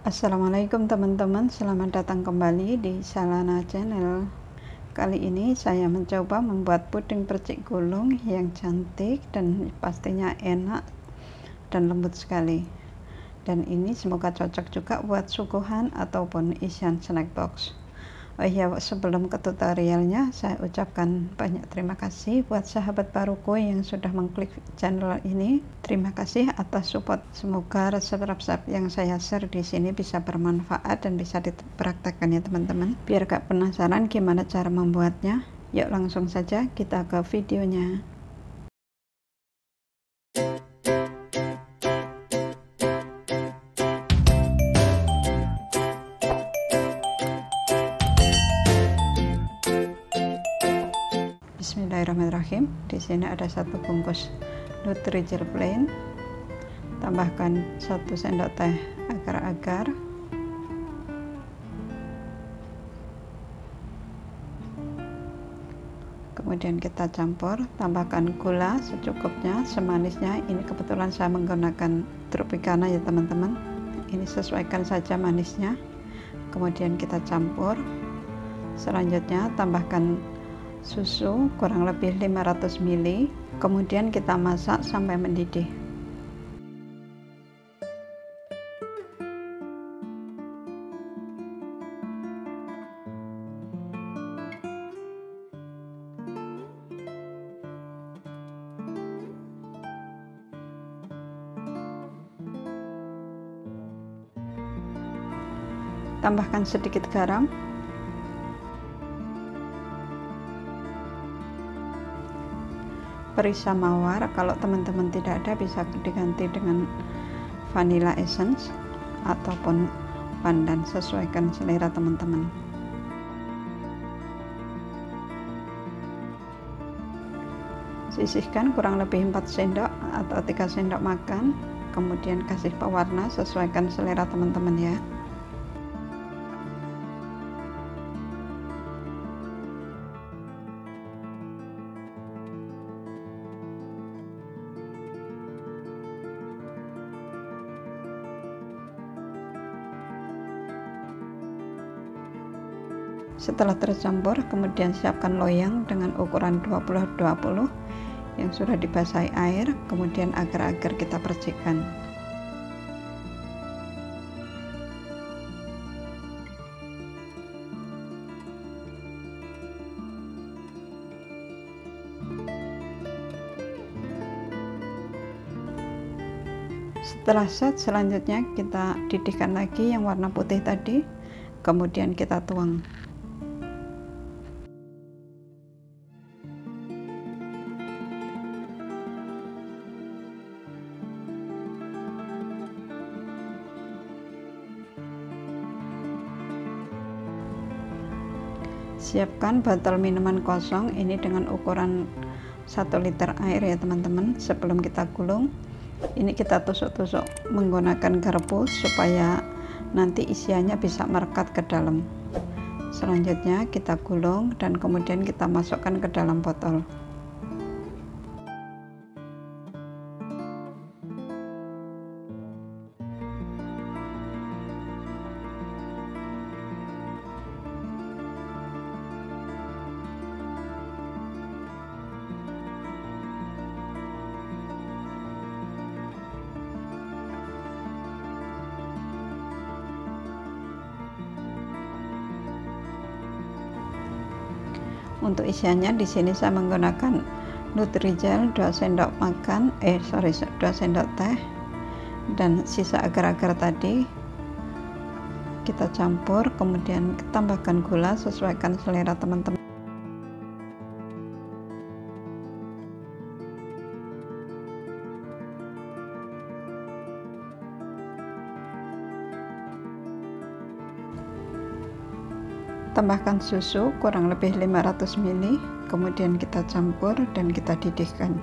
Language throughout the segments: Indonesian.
Assalamualaikum teman-teman, selamat datang kembali di Shalana Channel. Kali ini saya mencoba membuat puding percik gulung yang cantik dan pastinya enak dan lembut sekali. Dan ini semoga cocok juga buat suguhan ataupun isian snack box. Oh iya, sebelum ke tutorialnya, saya ucapkan banyak terima kasih buat sahabat baruku yang sudah mengklik channel ini. Terima kasih atas support. Semoga resep-resep yang saya share di sini bisa bermanfaat dan bisa dipraktekkan ya teman-teman. Biar gak penasaran gimana cara membuatnya, yuk langsung saja kita ke videonya. Bismillahirrahmanirrahim. Di sini ada 1 bungkus Nutrijel plain. Tambahkan 1 sendok teh agar-agar. Kemudian kita campur, tambahkan gula secukupnya, semanisnya. Ini kebetulan saya menggunakan Tropicana ya teman-teman. Ini sesuaikan saja manisnya. Kemudian kita campur. Selanjutnya tambahkan susu kurang lebih 500 ml, kemudian kita masak sampai mendidih. Tambahkan sedikit garam. Perisa mawar, kalau teman-teman tidak ada bisa diganti dengan vanilla essence ataupun pandan, sesuaikan selera teman-teman. Sisihkan kurang lebih 4 sendok atau 3 sendok makan, kemudian kasih pewarna sesuaikan selera teman-teman ya. Setelah tercampur, kemudian siapkan loyang dengan ukuran 20-20 yang sudah dibasahi air, kemudian agar-agar kita percikkan. Setelah set, selanjutnya kita didihkan lagi yang warna putih tadi, kemudian kita tuang. Siapkan botol minuman kosong ini dengan ukuran 1 liter air ya teman-teman. Sebelum kita gulung, ini kita tusuk-tusuk menggunakan garpu supaya nanti isiannya bisa merekat ke dalam. Selanjutnya kita gulung dan kemudian kita masukkan ke dalam botol. Untuk isiannya di sini saya menggunakan Nutrijel 2 sendok makan, 2 sendok teh dan sisa agar-agar tadi kita campur, kemudian tambahkan gula sesuaikan selera teman-teman. Tambahkan susu kurang lebih 500 ml, kemudian kita campur dan kita didihkan.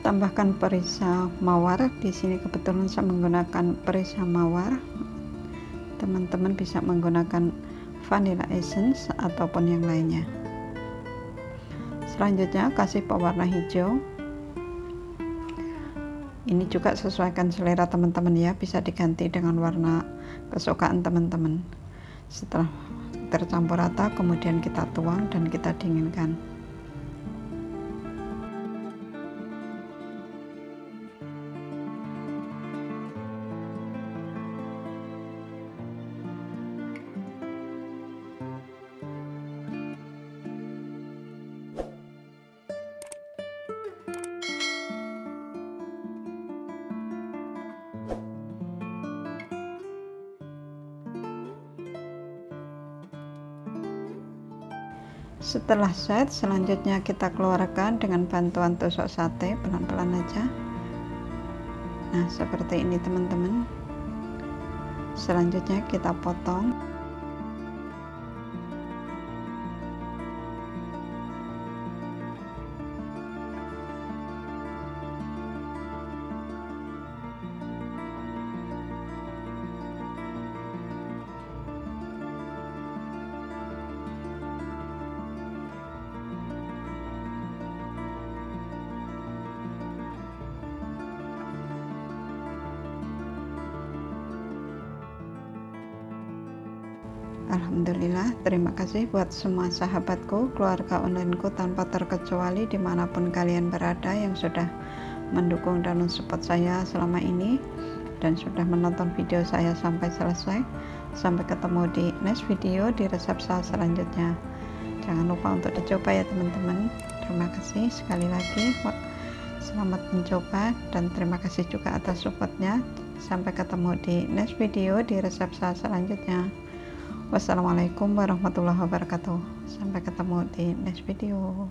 Tambahkan perisa mawar. Di sini kebetulan saya menggunakan perisa mawar. Teman-teman bisa menggunakan vanilla essence ataupun yang lainnya. Selanjutnya kasih pewarna hijau. Ini juga sesuaikan selera teman-teman ya, bisa diganti dengan warna kesukaan teman-teman. Setelah tercampur rata, kemudian kita tuang dan kita dinginkan. Setelah set, selanjutnya kita keluarkan dengan bantuan tusuk sate, pelan-pelan aja. Nah, seperti ini teman-teman. Selanjutnya kita potong. Alhamdulillah, terima kasih buat semua sahabatku, keluarga onlineku tanpa terkecuali dimanapun kalian berada yang sudah mendukung dan mensupport saya selama ini dan sudah menonton video saya sampai selesai. Sampai ketemu di next video di resep saya selanjutnya. Jangan lupa untuk dicoba ya teman-teman. Terima kasih sekali lagi, selamat mencoba dan terima kasih juga atas supportnya. Sampai ketemu di next video di resep saya selanjutnya. Wassalamualaikum warahmatullahi wabarakatuh. Sampai ketemu di next video.